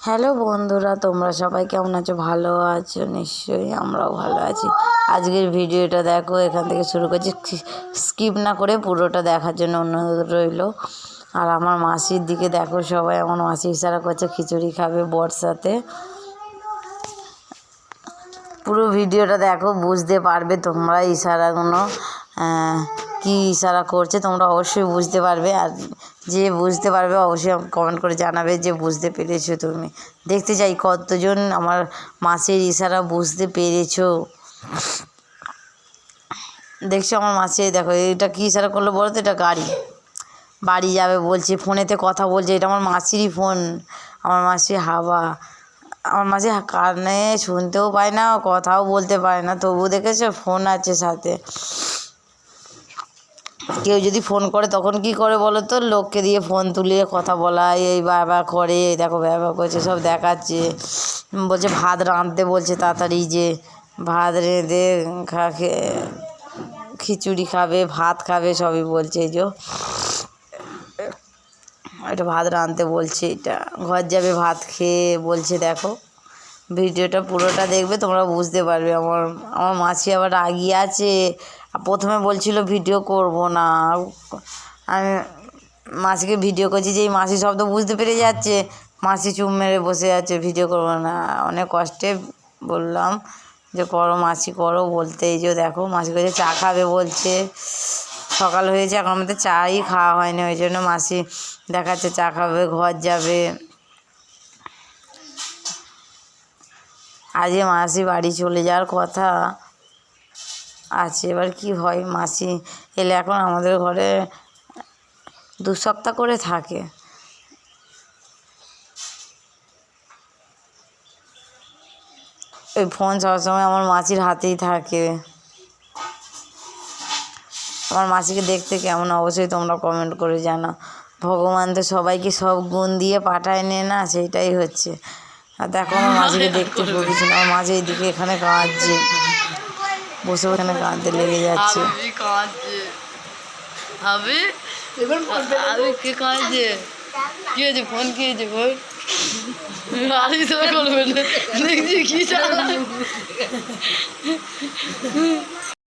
Hello বন্ধুরা, তোমরা সবাই কেমন আছো? ভালো আছো নিশ্চয়ই, আমরাও ভালো আছি। আজকের ভিডিওটা দেখো, এখান থেকে শুরু করছি, স্কিপ না করে পুরোটা দেখার জন্য অনুরোধ রইল। আর আমার মাসির দিকে দেখো সবাই, আমার মাসি ইশারা করছে খিচুড়ি খাবে বর্ষাতে। পুরো ভিডিওটা দেখো, বুঝতে পারবে তোমরা ইশারাগুলো কি ইশারা করছে, তোমরা অবশ্যই বুঝতে পারবে। আর যে বুঝতে পারবে অবশ্যই কমেন্ট করে জানাবে যে বুঝতে পেরেছো। তুমি দেখতে চাই কতজন আমার মাসির ইশারা বুঝতে পেরেছো। দেখছো আমার মাসি, দেখো এটা কী ইশারা করলো বলো তো? এটা গাড়ি, বাড়ি যাবে বলছে, ফোনেতে কথা বলছে। এটা আমার মাসিরই ফোন, আমার মাসি হাওয়া। আমার মাসি কানে শুনতেও পায় না, কথাও বলতে পারে না, তবু দেখেছো ফোন আছে সাথে। কেউ যদি ফোন করে তখন কি করে বলো তো? লোককে দিয়ে ফোন তুলিয়ে কথা বলায়, এই বাবা করে, দেখো বাবা করছে, সব দেখাচ্ছে। বলছে ভাত রাঁধতে বলছে তাড়াতাড়ি, যে ভাত রেঁধে খিচুড়ি খাবে, ভাত খাবে, সবই বলছে। এই যে এটা ভাত রাঁধতে বলছে, এটা ঘর যাবে ভাত খেয়ে বলছে। দেখো ভিডিওটা পুরোটা দেখবে, তোমরা বুঝতে পারবে। আমার আমার মাসি আবার রাগিয়ে আছে। প্রথমে বলছিল ভিডিও করব না, আমি মাসিকে ভিডিও করছি, যে এই মাসি শব্দ বুঝতে পেরে যাচ্ছে, মাসি চুপ মেরে বসে আছে, ভিডিও করবো না। অনেক কষ্টে বললাম যে করো মাসি করো বলতে। এই যে দেখো মাসি বলছে চা খাবে বলছে। সকাল হয়েছে, এখন আমাদের চাই খাওয়া হয়নি, ওই জন্য মাসি দেখাচ্ছে চা খাবে, ঘর যাবে। আজকে মাসি বাড়ি চলে যাওয়ার কথা আছে, এবার কি হয়। মাসি এলে এখন আমাদের ঘরে 2 সপ্তাহ করে থাকে। ওই ফোন সবসময় আমার মাসির হাতেই থাকে। আমার মাসিকে দেখতে কেমন অবশ্যই তোমরা কমেন্ট করে জানাও। ভগবান তো সবাইকে সব গুণ দিয়ে পাঠায় নে না, সেইটাই হচ্ছে। আর দেখো আমার মাসিকে দেখতে পাচ্ছি না, আমার মাঝে এইদিকে এখানে কাঁদছে, বসে ওখানে কাঁদতে লেগে যাচ্ছে। কে কাঁদছে? কি হয়েছে? ফোন কি হয়েছে? ফোন আরে করবে না, দেখছি কি